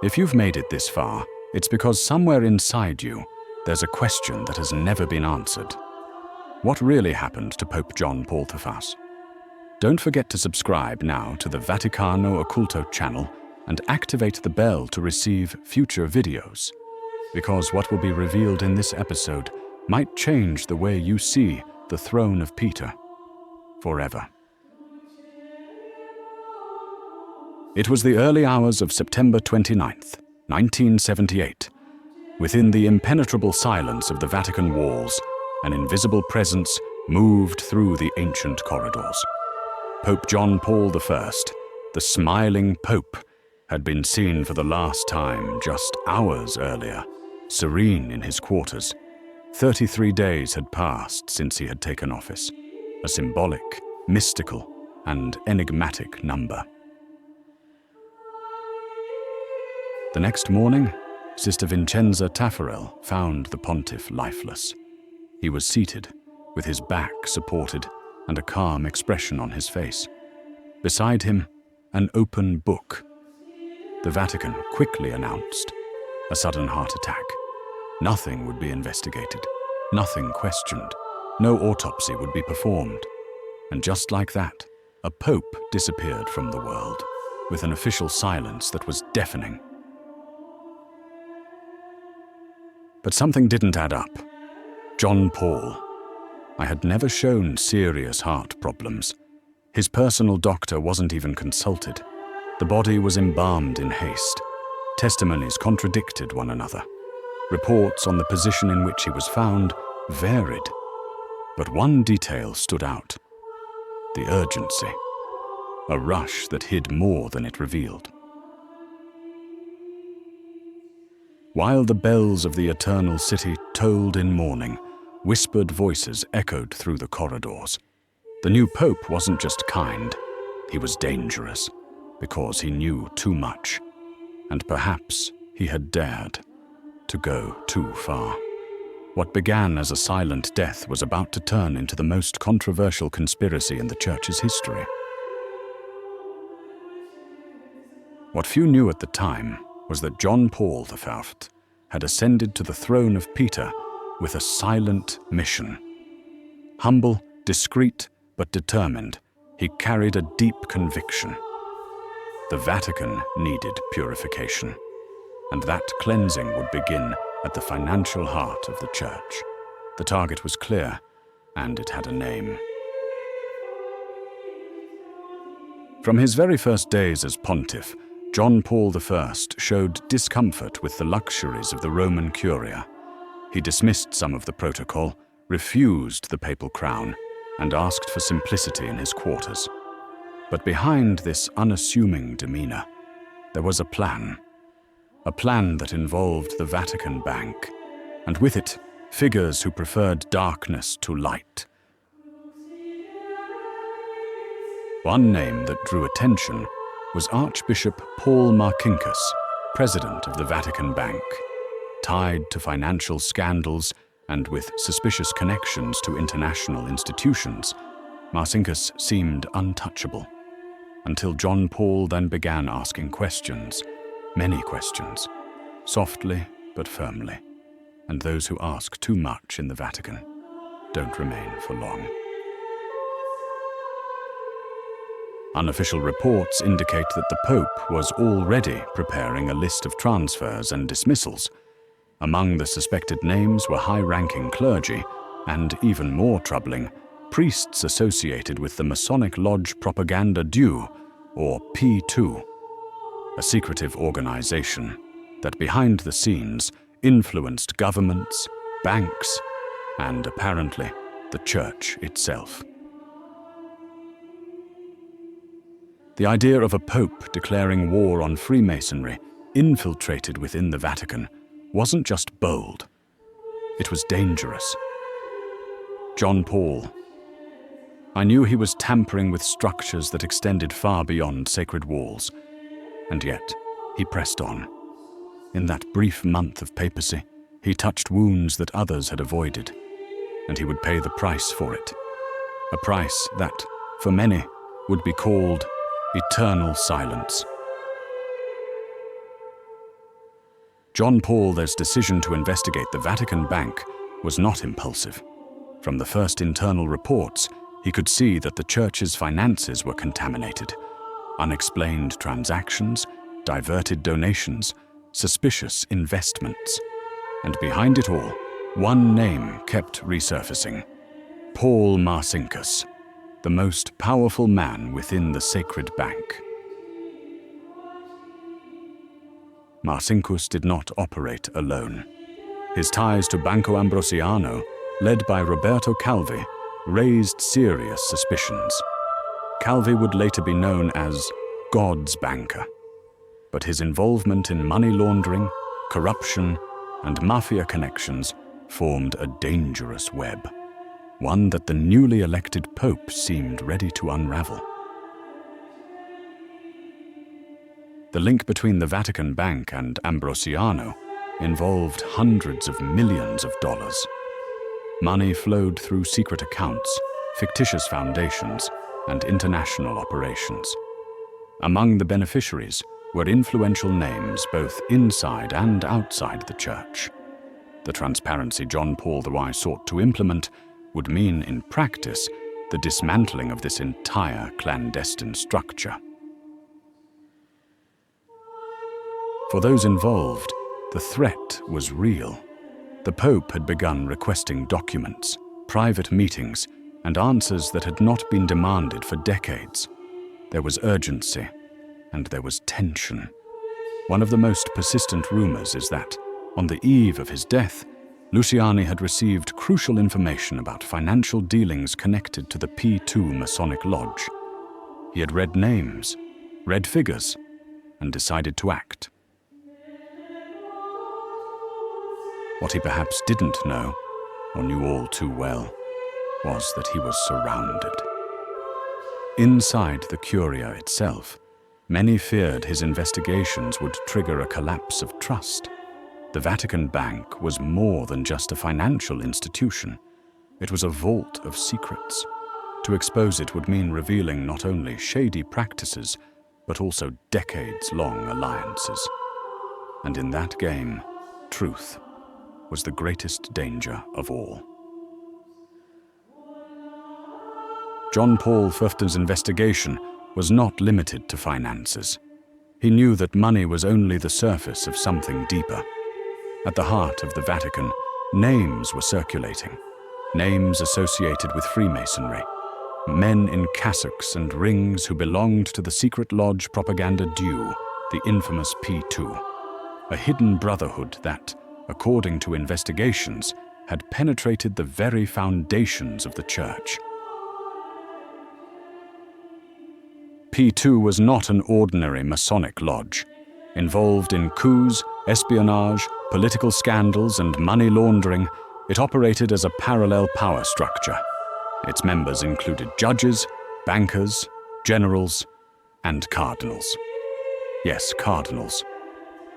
If you've made it this far, it's because somewhere inside you, there's a question that has never been answered. What really happened to Pope John Paul I? Don't forget to subscribe now to the Vaticano Occulto channel and activate the bell to receive future videos, because what will be revealed in this episode might change the way you see the throne of Peter forever. It was the early hours of September 29th, 1978. Within the impenetrable silence of the Vatican walls, an invisible presence moved through the ancient corridors. Pope John Paul I, the smiling Pope, had been seen for the last time just hours earlier, serene in his quarters. 33 days had passed since he had taken office, a symbolic, mystical, and enigmatic number. The next morning, Sister Vincenza Taffarel found the pontiff lifeless. He was seated, with his back supported and a calm expression on his face. Beside him, an open book. The Vatican quickly announced a sudden heart attack. Nothing would be investigated, nothing questioned, no autopsy would be performed. And just like that, a pope disappeared from the world, with an official silence that was deafening. But something didn't add up. John Paul. I had never shown serious heart problems. His personal doctor wasn't even consulted. The body was embalmed in haste. Testimonies contradicted one another. Reports on the position in which he was found varied. But one detail stood out: the urgency. A rush that hid more than it revealed. While the bells of the eternal city tolled in mourning, whispered voices echoed through the corridors. The new pope wasn't just kind, he was dangerous, because he knew too much, and perhaps he had dared to go too far. What began as a silent death was about to turn into the most controversial conspiracy in the Church's history. What few knew at the time was that John Paul I had ascended to the throne of Peter with a silent mission. Humble, discreet, but determined, he carried a deep conviction. The Vatican needed purification, and that cleansing would begin at the financial heart of the Church. The target was clear, and it had a name. From his very first days as pontiff, John Paul I showed discomfort with the luxuries of the Roman Curia. He dismissed some of the protocol, refused the papal crown, and asked for simplicity in his quarters. But behind this unassuming demeanor, there was a plan that involved the Vatican Bank, and with it, figures who preferred darkness to light. One name that drew attention was Archbishop Paul Marcinkus, president of the Vatican Bank. Tied to financial scandals and with suspicious connections to international institutions, Marcinkus seemed untouchable, until John Paul then began asking questions, many questions, softly but firmly, and those who ask too much in the Vatican don't remain for long. Unofficial reports indicate that the Pope was already preparing a list of transfers and dismissals. Among the suspected names were high-ranking clergy, and even more troubling, priests associated with the Masonic Lodge Propaganda Due, or P2, a secretive organization that behind the scenes influenced governments, banks, and apparently the Church itself. The idea of a pope declaring war on Freemasonry, infiltrated within the Vatican, wasn't just bold, it was dangerous. John Paul. I knew he was tampering with structures that extended far beyond sacred walls, and yet he pressed on. In that brief month of papacy, he touched wounds that others had avoided, and he would pay the price for it. A price that, for many, would be called eternal silence. John Paul's decision to investigate the Vatican Bank was not impulsive. From the first internal reports, he could see that the church's finances were contaminated. Unexplained transactions, diverted donations, suspicious investments. And behind it all, one name kept resurfacing: Paul Marcinkus, the most powerful man within the sacred bank. Marcinkus did not operate alone. His ties to Banco Ambrosiano, led by Roberto Calvi, raised serious suspicions. Calvi would later be known as God's banker, but his involvement in money laundering, corruption, and mafia connections formed a dangerous web, one that the newly elected Pope seemed ready to unravel. The link between the Vatican Bank and Ambrosiano involved hundreds of millions of dollars. Money flowed through secret accounts, fictitious foundations, and international operations. Among the beneficiaries were influential names both inside and outside the church. The transparency John Paul I sought to implement would mean, in practice, the dismantling of this entire clandestine structure. For those involved, the threat was real. The Pope had begun requesting documents, private meetings, and answers that had not been demanded for decades. There was urgency, and there was tension. One of the most persistent rumors is that, on the eve of his death, Luciani had received crucial information about financial dealings connected to the P2 Masonic Lodge. He had read names, read figures, and decided to act. What he perhaps didn't know, or knew all too well, was that he was surrounded. Inside the Curia itself, many feared his investigations would trigger a collapse of trust. The Vatican Bank was more than just a financial institution. It was a vault of secrets. To expose it would mean revealing not only shady practices, but also decades-long alliances. And in that game, truth was the greatest danger of all. John Paul I's investigation was not limited to finances. He knew that money was only the surface of something deeper. At the heart of the Vatican, names were circulating, names associated with Freemasonry, men in cassocks and rings who belonged to the secret lodge Propaganda Due, the infamous P2, a hidden brotherhood that, according to investigations, had penetrated the very foundations of the church. P2 was not an ordinary Masonic lodge. Involved in coups, espionage, political scandals, and money laundering, it operated as a parallel power structure. Its members included judges, bankers, generals, and cardinals. Yes, cardinals.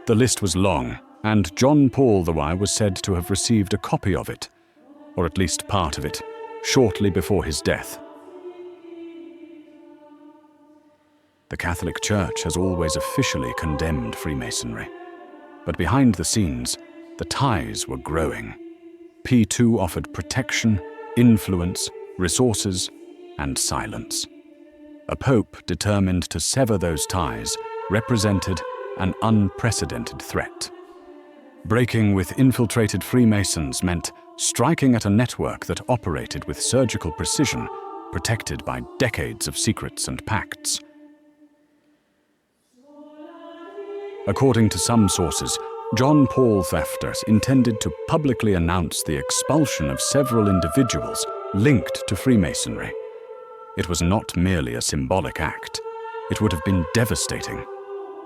The list was long, and John Paul I was said to have received a copy of it, or at least part of it, shortly before his death. The Catholic Church has always officially condemned Freemasonry, but behind the scenes, the ties were growing. P2 offered protection, influence, resources, and silence. A pope determined to sever those ties represented an unprecedented threat. Breaking with infiltrated Freemasons meant striking at a network that operated with surgical precision, protected by decades of secrets and pacts. According to some sources, John Paul I intended to publicly announce the expulsion of several individuals linked to Freemasonry. It was not merely a symbolic act. It would have been devastating,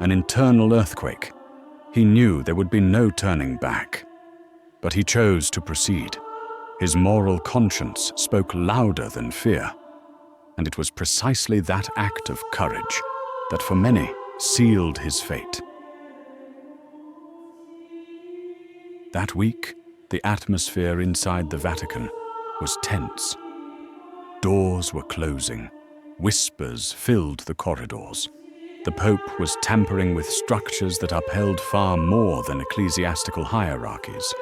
an internal earthquake. He knew there would be no turning back. But he chose to proceed. His moral conscience spoke louder than fear. And it was precisely that act of courage that for many sealed his fate. That week, the atmosphere inside the Vatican was tense. Doors were closing. Whispers filled the corridors. The Pope was tampering with structures that upheld far more than ecclesiastical hierarchies.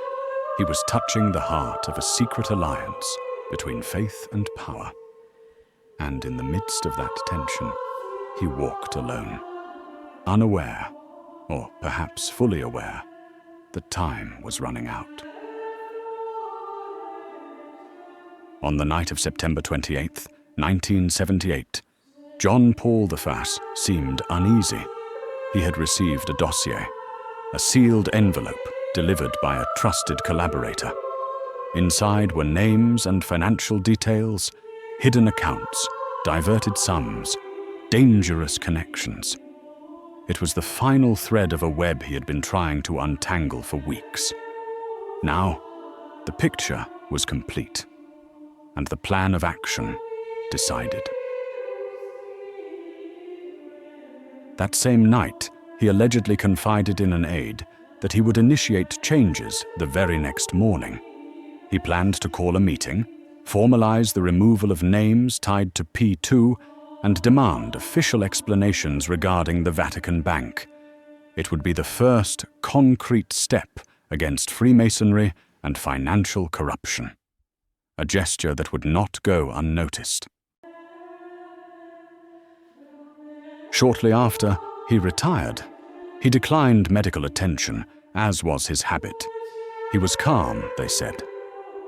He was touching the heart of a secret alliance between faith and power. And in the midst of that tension, he walked alone, unaware, or perhaps fully aware, that time was running out. On the night of September 28, 1978, John Paul I seemed uneasy. He had received a dossier, a sealed envelope delivered by a trusted collaborator. Inside were names and financial details, hidden accounts, diverted sums, dangerous connections. It was the final thread of a web he had been trying to untangle for weeks. Now, the picture was complete, and the plan of action decided. That same night, he allegedly confided in an aide that he would initiate changes the very next morning. He planned to call a meeting, formalize the removal of names tied to P2, and demand official explanations regarding the Vatican Bank. It would be the first concrete step against Freemasonry and financial corruption. A gesture that would not go unnoticed. Shortly after, he retired. He declined medical attention, as was his habit. He was calm, they said,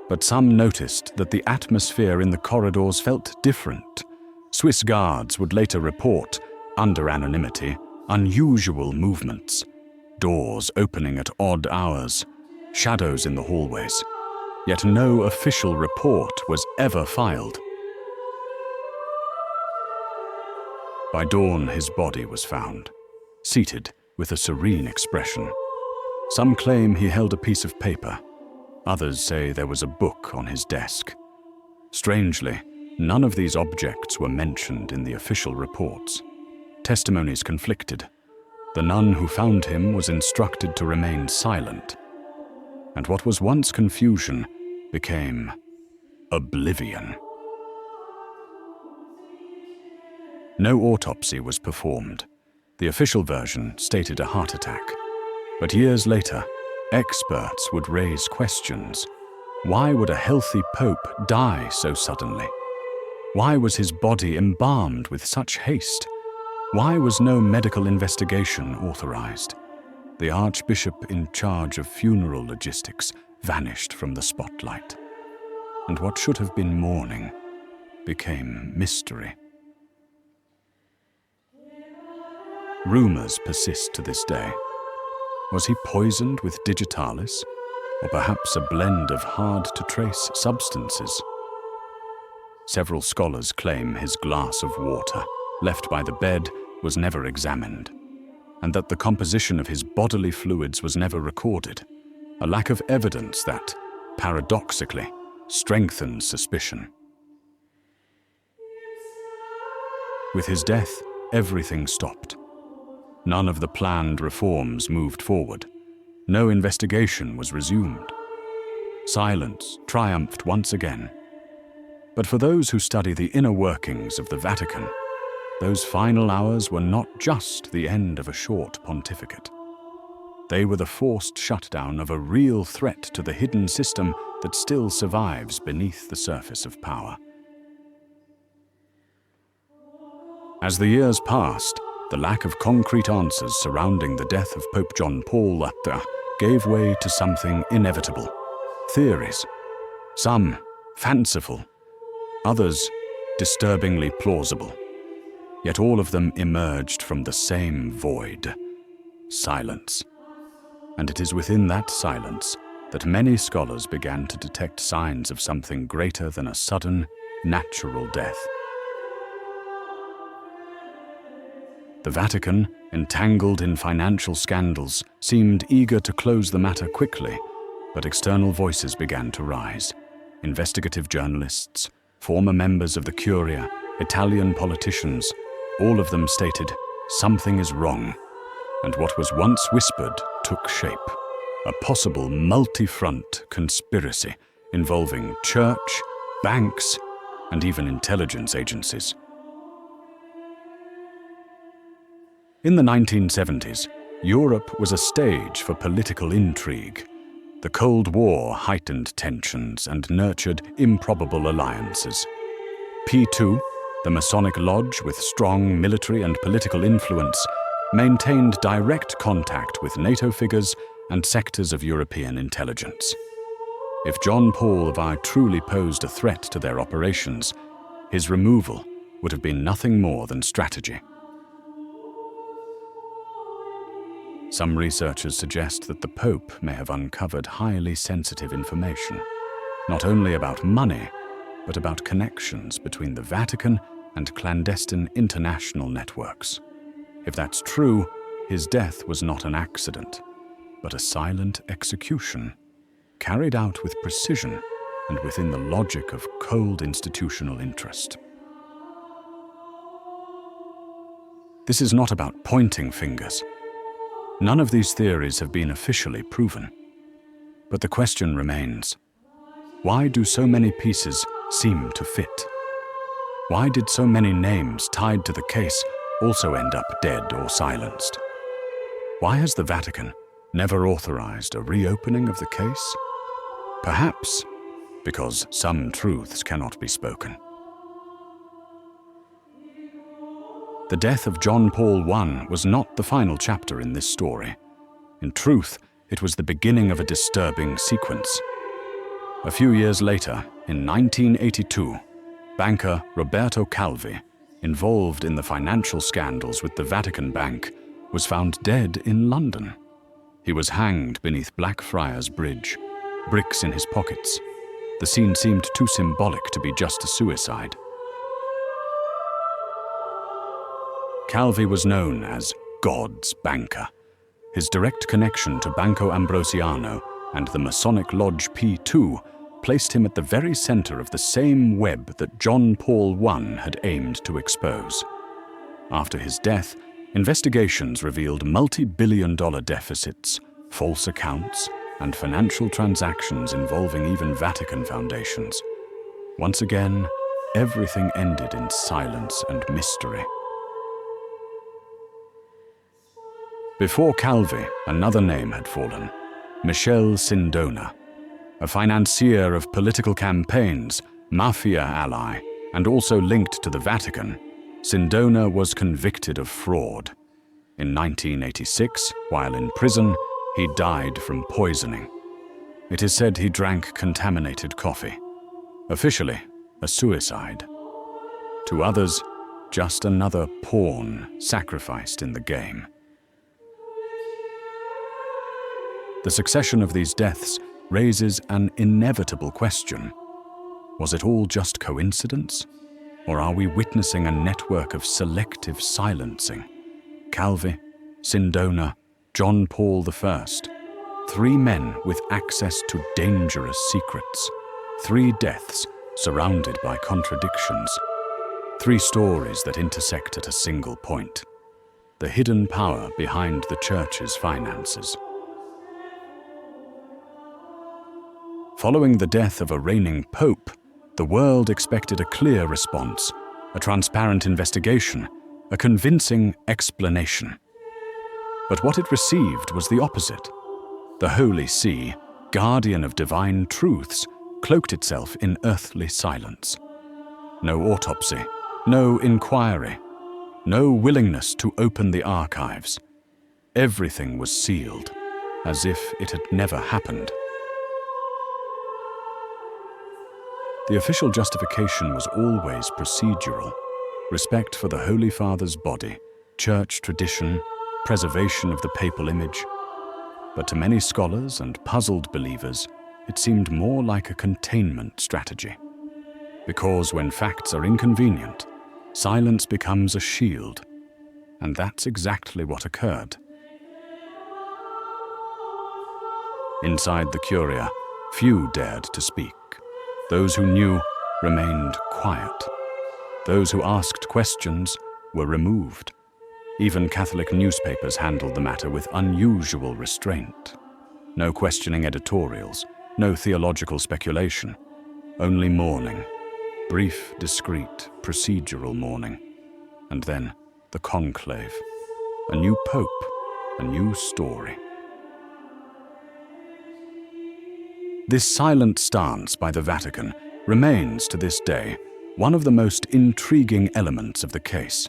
but some noticed that the atmosphere in the corridors felt different. Swiss guards would later report, under anonymity, unusual movements, doors opening at odd hours, shadows in the hallways. Yet no official report was ever filed. By dawn, his body was found, seated with a serene expression. Some claim he held a piece of paper. Others say there was a book on his desk. Strangely, none of these objects were mentioned in the official reports. Testimonies conflicted. The nun who found him was instructed to remain silent. And what was once confusion became oblivion. No autopsy was performed. The official version stated a heart attack. But years later, experts would raise questions. Why would a healthy pope die so suddenly? Why was his body embalmed with such haste? Why was no medical investigation authorized? The archbishop in charge of funeral logistics vanished from the spotlight. And what should have been mourning became mystery. Rumors persist to this day. Was he poisoned with digitalis, or perhaps a blend of hard-to-trace substances? Several scholars claim his glass of water, left by the bed, was never examined, and that the composition of his bodily fluids was never recorded, a lack of evidence that, paradoxically, strengthens suspicion. With his death, everything stopped. None of the planned reforms moved forward. No investigation was resumed. Silence triumphed once again. But for those who study the inner workings of the Vatican, those final hours were not just the end of a short pontificate. They were the forced shutdown of a real threat to the hidden system that still survives beneath the surface of power. As the years passed, the lack of concrete answers surrounding the death of Pope John Paul I gave way to something inevitable. Theories. Some fanciful, others disturbingly plausible. Yet all of them emerged from the same void, silence. And it is within that silence that many scholars began to detect signs of something greater than a sudden, natural death. The Vatican, entangled in financial scandals, seemed eager to close the matter quickly, but external voices began to rise. Investigative journalists, former members of the Curia, Italian politicians, all of them stated, something is wrong, and what was once whispered took shape. A possible multi-front conspiracy involving church, banks, and even intelligence agencies. In the 1970s, Europe was a stage for political intrigue. The Cold War heightened tensions and nurtured improbable alliances. P2, the Masonic lodge with strong military and political influence, maintained direct contact with NATO figures and sectors of European intelligence. If John Paul I truly posed a threat to their operations, his removal would have been nothing more than strategy. Some researchers suggest that the Pope may have uncovered highly sensitive information, not only about money, but about connections between the Vatican and clandestine international networks. If that's true, his death was not an accident, but a silent execution, carried out with precision and within the logic of cold institutional interest. This is not about pointing fingers. None of these theories have been officially proven. But the question remains, why do so many pieces seem to fit? Why did so many names tied to the case also end up dead or silenced? Why has the Vatican never authorized a reopening of the case? Perhaps because some truths cannot be spoken. The death of John Paul I was not the final chapter in this story. In truth, it was the beginning of a disturbing sequence. A few years later, in 1982, banker Roberto Calvi, involved in the financial scandals with the Vatican Bank, was found dead in London. He was hanged beneath Blackfriars Bridge, bricks in his pockets. The scene seemed too symbolic to be just a suicide. Calvi was known as God's banker. His direct connection to Banco Ambrosiano and the Masonic Lodge P2 placed him at the very center of the same web that John Paul I had aimed to expose. After his death, investigations revealed multi-billion-dollar deficits, false accounts, and financial transactions involving even Vatican foundations. Once again, everything ended in silence and mystery. Before Calvi, another name had fallen, Michel Sindona, a financier of political campaigns, mafia ally, and also linked to the Vatican. Sindona was convicted of fraud. In 1986, while in prison, he died from poisoning. It is said he drank contaminated coffee. Officially, a suicide. To others, just another pawn sacrificed in the game. The succession of these deaths raises an inevitable question. Was it all just coincidence? Or are we witnessing a network of selective silencing? Calvi, Sindona, John Paul I. 3 men with access to dangerous secrets. 3 deaths surrounded by contradictions. 3 stories that intersect at a single point. The hidden power behind the Church's finances. Following the death of a reigning pope, the world expected a clear response, a transparent investigation, a convincing explanation. But what it received was the opposite. The Holy See, guardian of divine truths, cloaked itself in earthly silence. No autopsy, no inquiry, no willingness to open the archives. Everything was sealed, as if it had never happened. The official justification was always procedural: respect for the Holy Father's body, church tradition, preservation of the papal image. But to many scholars and puzzled believers, it seemed more like a containment strategy. Because when facts are inconvenient, silence becomes a shield, and that's exactly what occurred. Inside the Curia, few dared to speak. Those who knew remained quiet. Those who asked questions were removed. Even Catholic newspapers handled the matter with unusual restraint. No questioning editorials, no theological speculation, only mourning. Brief, discreet, procedural mourning. And then the conclave. a new pope, a new story. This silent stance by the Vatican remains to this day one of the most intriguing elements of the case.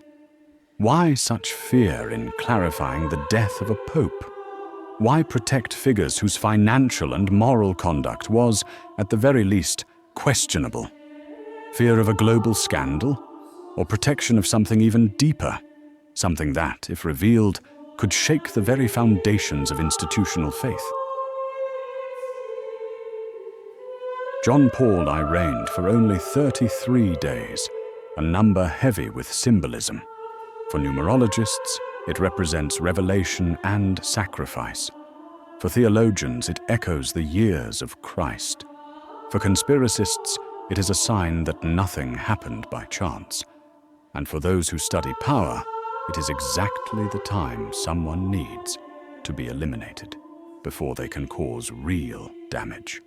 Why such fear in clarifying the death of a pope? Why protect figures whose financial and moral conduct was, at the very least, questionable? Fear of a global scandal? Or protection of something even deeper? Something that, if revealed, could shake the very foundations of institutional faith? John Paul I reigned for only 33 days, a number heavy with symbolism. For numerologists, it represents revelation and sacrifice. For theologians, it echoes the years of Christ. For conspiracists, it is a sign that nothing happened by chance. And for those who study power, it is exactly the time someone needs to be eliminated before they can cause real damage.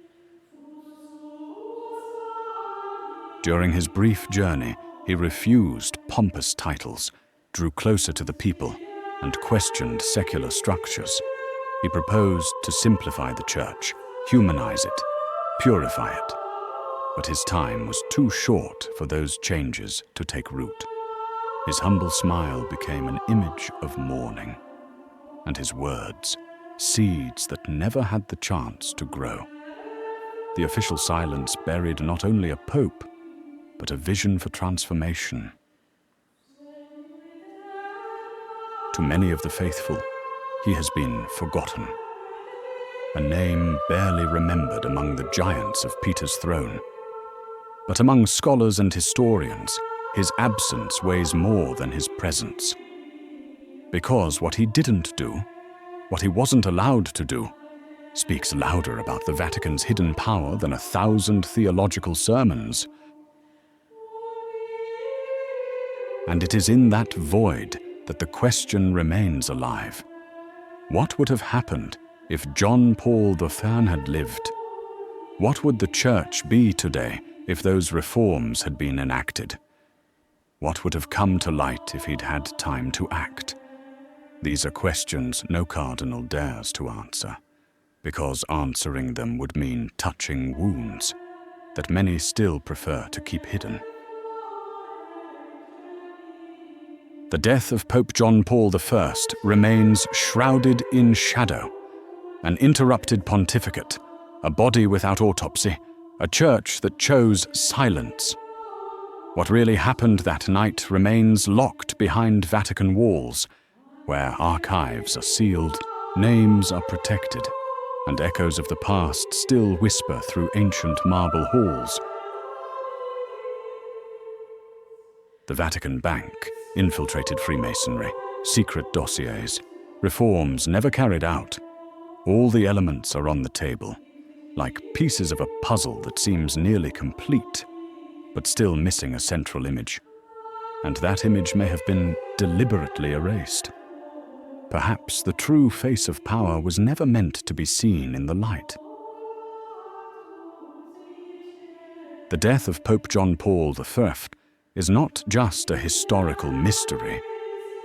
During his brief journey, he refused pompous titles, drew closer to the people, and questioned secular structures. He proposed to simplify the church, humanize it, purify it. But his time was too short for those changes to take root. His humble smile became an image of mourning, and his words, seeds that never had the chance to grow. The official silence buried not only a pope, but a vision for transformation. To many of the faithful, he has been forgotten, a name barely remembered among the giants of Peter's throne. But among scholars and historians, his absence weighs more than his presence. Because what he didn't do, what he wasn't allowed to do, speaks louder about the Vatican's hidden power than 1,000 theological sermons. And it is in that void that the question remains alive. What would have happened if John Paul III had lived? What would the Church be today if those reforms had been enacted? What would have come to light if he'd had time to act? These are questions no cardinal dares to answer, because answering them would mean touching wounds that many still prefer to keep hidden. The death of Pope John Paul I remains shrouded in shadow, an interrupted pontificate, a body without autopsy, a church that chose silence. What really happened that night remains locked behind Vatican walls, where archives are sealed, names are protected, and echoes of the past still whisper through ancient marble halls. The Vatican Bank infiltrated Freemasonry, secret dossiers, reforms never carried out. All the elements are on the table, like pieces of a puzzle that seems nearly complete, but still missing a central image. And that image may have been deliberately erased. Perhaps the true face of power was never meant to be seen in the light. The death of Pope John Paul I is not just a historical mystery.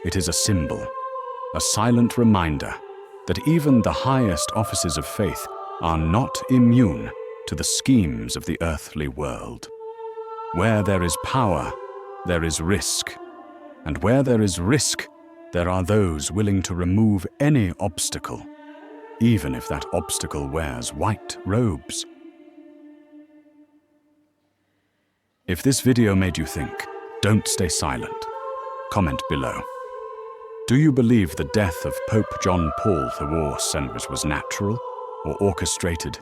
It is a symbol, a silent reminder that even the highest offices of faith are not immune to the schemes of the earthly world. Where there is power, there is risk. And where there is risk, there are those willing to remove any obstacle, even if that obstacle wears white robes. If this video made you think, don't stay silent. Comment below. Do you believe the death of Pope John Paul II was natural or orchestrated?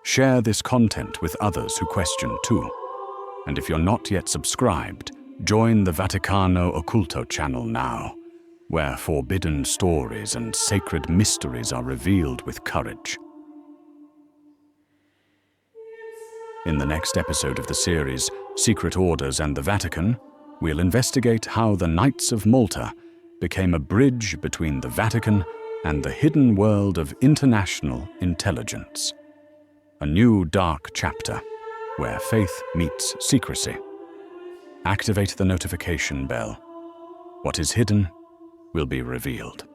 Share this content with others who question too. And if you're not yet subscribed, join the Vaticano Occulto channel now, where forbidden stories and sacred mysteries are revealed with courage. In the next episode of the series, Secret Orders and the Vatican, we'll investigate how the Knights of Malta became a bridge between the Vatican and the hidden world of international intelligence. A new dark chapter where faith meets secrecy. Activate the notification bell. What is hidden will be revealed.